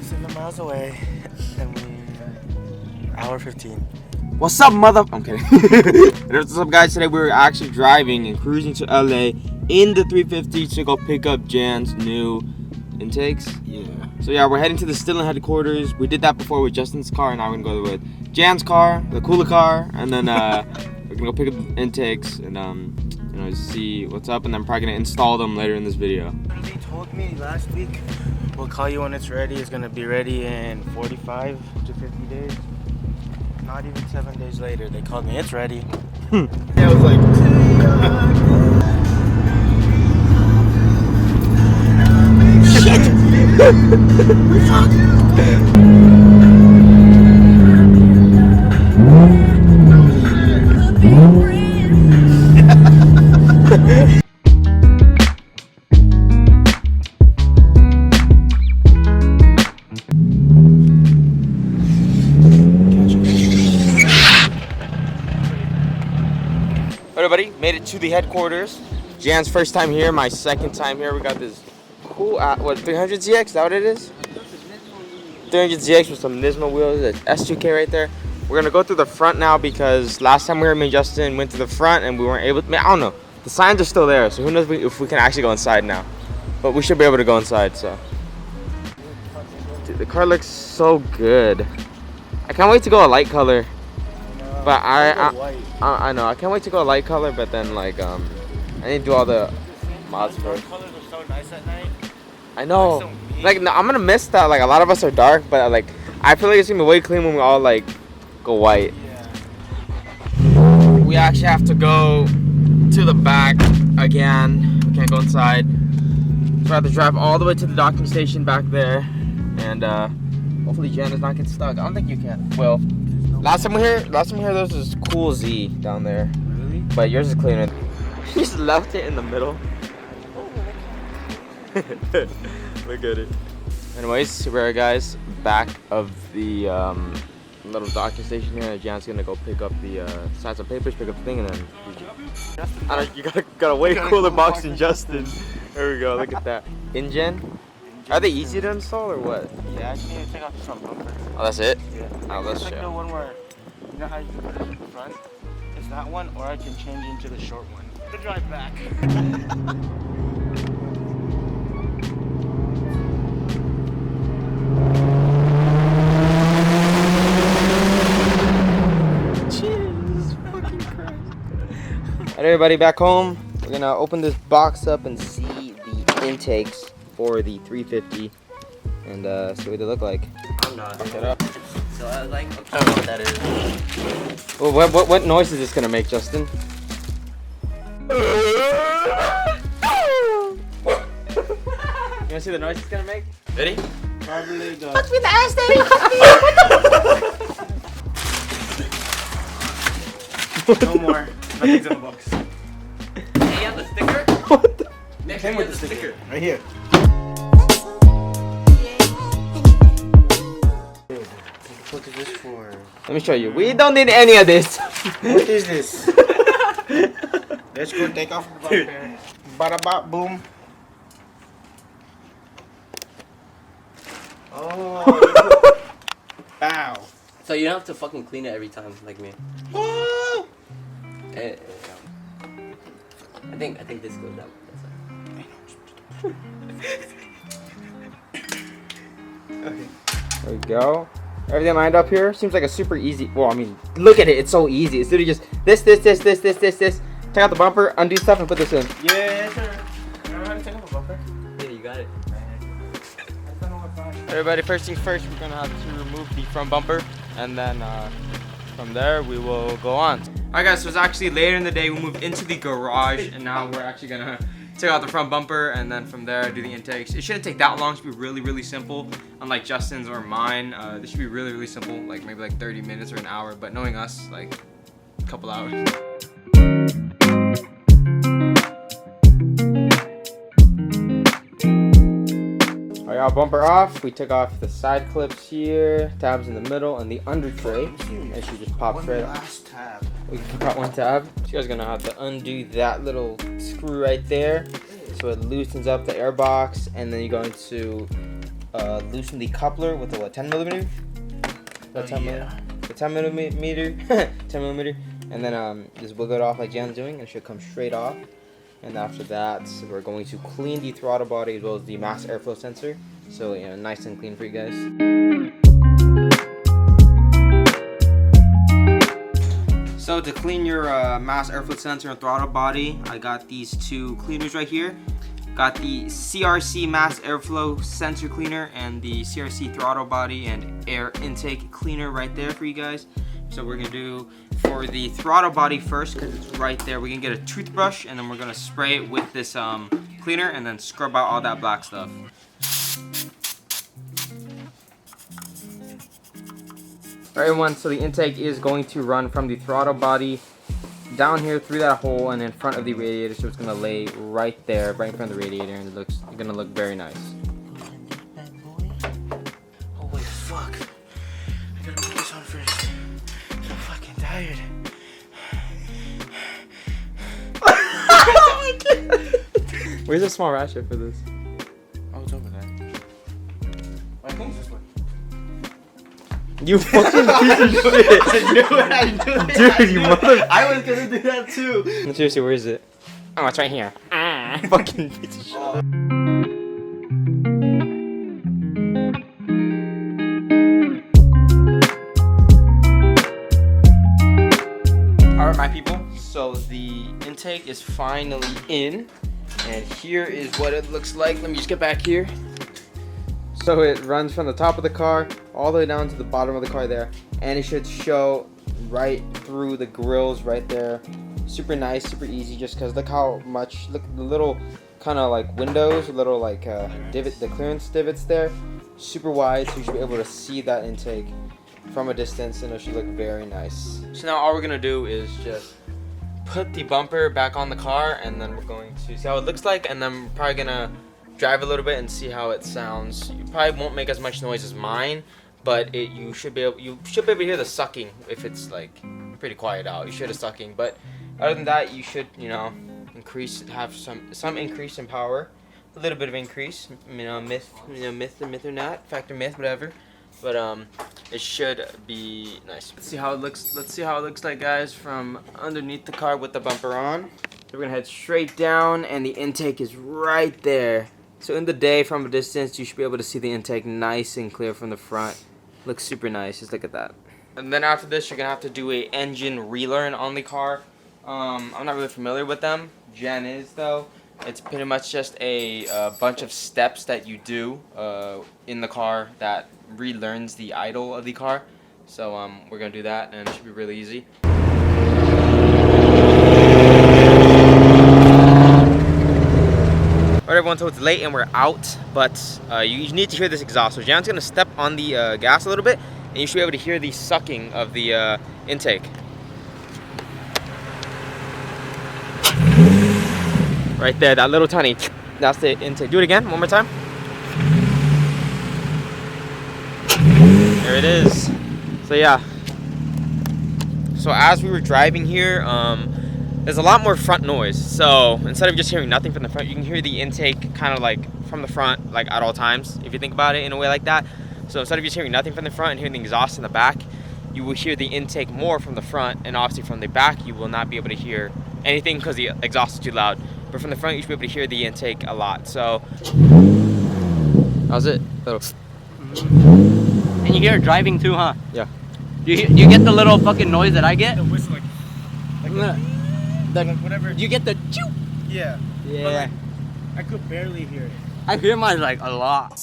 7 miles away, and we're hour 15. What's up, mother? I'm kidding. What's up, guys? Today we're actually driving and cruising to LA in the 350 to go pick up Jan's new intakes. Yeah. So yeah, we're heading to the Stillen headquarters. We did that before with Justin's car, and now we're gonna go with Jan's car, the cooler car, and then we're gonna go pick up the intakes and you know, see what's up, and then I'm probably gonna install them later in this video. They told me last week, we'll call you when it's ready. It's gonna be ready in 45 to 50 days. Not even 7 days later, they called me, it's ready. Yeah, I was like, everybody made it to the headquarters. Jan's first time here, my second time here. We got this cool, what, 300ZX? Is that what it is? 300ZX with some Nismo wheels. It's S2K right there. We're gonna go through the front now because last time we were, me and Justin went to the front and we weren't able to. Man, I don't know. The signs are still there, so who knows if we can actually go inside now. But we should be able to go inside. So, dude, the car looks so good. I can't wait to go a light color. But I know I can't wait to go a light color, but then like I need to do all the mods first. Colors are so nice at night. I know, like no, I'm gonna miss that. Like a lot of us are dark, but like I feel like it's gonna be way clean when we all like go white. Yeah. We actually have to go to the back again. We can't go inside. So I have to drive all the way to the docking station back there, and hopefully Jan does not get stuck. I don't think you can. Well. Last time we here, there was this cool Z down there. Really? But yours is cleaner. He just left it in the middle. Look at it. Anyways, here we are, guys. Back of the little docking station here. Jan's gonna go pick up the sign some papers, pick up the thing, and then you got a way cooler box than Justin. There we go. Look at that. INJEN. Are they easy to install or what? Yeah, I just need to take off the front bumper. Oh, that's it? Yeah. Oh, let's it's like show. the one where, you know how you put it in the front? It's that one, or I can change into the short one. To drive back. Jesus fucking Christ. Alright, everybody back home. We're gonna open this box up and see the intakes for the 350 and see what they look like. I'm not. Fuck it up. So I was like, I don't know what that is. Well, what noise is this gonna make, Justin? You wanna see the noise it's gonna make? Ready? Probably the... Touch me in the ass, daddy. No more. Nothing's in the box. Hey, you have the sticker? What the? It came with the sticker. Right here. What is this for? Let me show you. We don't need any of this. What is this? Let's go take off the bumper. Bada bop boom. Oh. Bow. So you don't have to fucking clean it every time like me. I think this goes that way. Okay. There we go. Everything lined up here. Seems like a super easy. Well, I mean, look at it. It's so easy. It's literally just this. Take out the bumper, undo stuff, and put this in. Yes, sir. I know how to take off a bumper. Yeah, you got it. Everybody, first things first, we're gonna have to remove the front bumper, and then from there we will go on. Alright guys, so it's actually later in the day. We moved into the garage, and now we're actually gonna take out the front bumper, and then from there do the intakes. It shouldn't take that long. It should be really simple, unlike Justin's or mine. This should be really simple, like maybe like 30 minutes or an hour, but knowing us, like a couple hours. Alright, our bumper off. We took off the side clips here, tabs in the middle, and the under tray. And she just pops right up. Last tab. We got one tab. So you guys are gonna have to undo that little screw right there, so it loosens up the air box, and then you're going to loosen the coupler with a 10 millimeter. The 10 millimeter, 10 millimeter, and then just wiggle it off like Jan's doing, and it should come straight off. And after that, we're going to clean the throttle body as well as the mass airflow sensor, so nice and clean for you guys. So to clean your mass airflow sensor and throttle body, I got these two cleaners right here. Got the CRC mass airflow sensor cleaner and the CRC throttle body and air intake cleaner right there for you guys. So we're gonna do for the throttle body first because it's right there. We're gonna get a toothbrush and then we're gonna spray it with this cleaner and then scrub out all that black stuff. Alright everyone, so the intake is going to run from the throttle body down here through that hole and in front of the radiator, so it's gonna lay right there, right in front of the radiator, and it's gonna look very nice. Oh wait, fuck! I gotta put this on first. I'm so fucking tired. Where's the small ratchet for this? Oh, it's over there. I think this way. You fucking piece of shit! I knew it! Dude, you mother... I was gonna do that too! Seriously, where is it? Oh, it's right here. Fucking piece of shit. Alright, my people. So the intake is finally in. And here is what it looks like. Let me just get back here. So it runs from the top of the car all the way down to the bottom of the car there, and it should show right through the grills right there. Super nice, super easy, just because look how much, look the little kind of like windows, little like divot, the clearance divots there, super wide, so you should be able to see that intake from a distance, and it should look very nice. So now all we're gonna do is just put the bumper back on the car, and then we're going to see how it looks like, and then we're probably gonna drive a little bit and see how it sounds. You probably won't make as much noise as mine, but you should be able to hear the sucking if it's like pretty quiet out. You should have sucking, but other than that, you should have some increase in power, a little bit of increase. Myth or not, factor myth, whatever. But it should be nice. Let's see how it looks. Let's see how it looks like, guys, from underneath the car with the bumper on. So we're gonna head straight down, and the intake is right there. So in the day, from a distance, you should be able to see the intake nice and clear from the front. Looks super nice. Just look at that. And then after this, you're gonna have to do a engine relearn on the car. I'm not really familiar with them. Jen is though. It's pretty much just a bunch of steps that you do in the car that relearns the idle of the car. So we're gonna do that, and it should be really easy. Alright everyone, so it's late and we're out, but you need to hear this exhaust. So Jan's gonna step on the gas a little bit, and you should be able to hear the sucking of the intake. Right there, that little tiny, that's the intake. Do it again, one more time. There it is. So yeah. So as we were driving here, there's a lot more front noise. So instead of just hearing nothing from the front, you can hear the intake kind of like from the front, like at all times, if you think about it in a way like that. So instead of just hearing nothing from the front and hearing the exhaust in the back, you will hear the intake more from the front, and obviously from the back, you will not be able to hear anything because the exhaust is too loud. But from the front, you should be able to hear the intake a lot. So, how's it? And you hear it driving too, huh? Yeah. Do you get the little fucking noise that I get? The whistle, like whatever. You get the choo? Yeah. Yeah. But, like, I could barely hear it. I hear mine like a lot.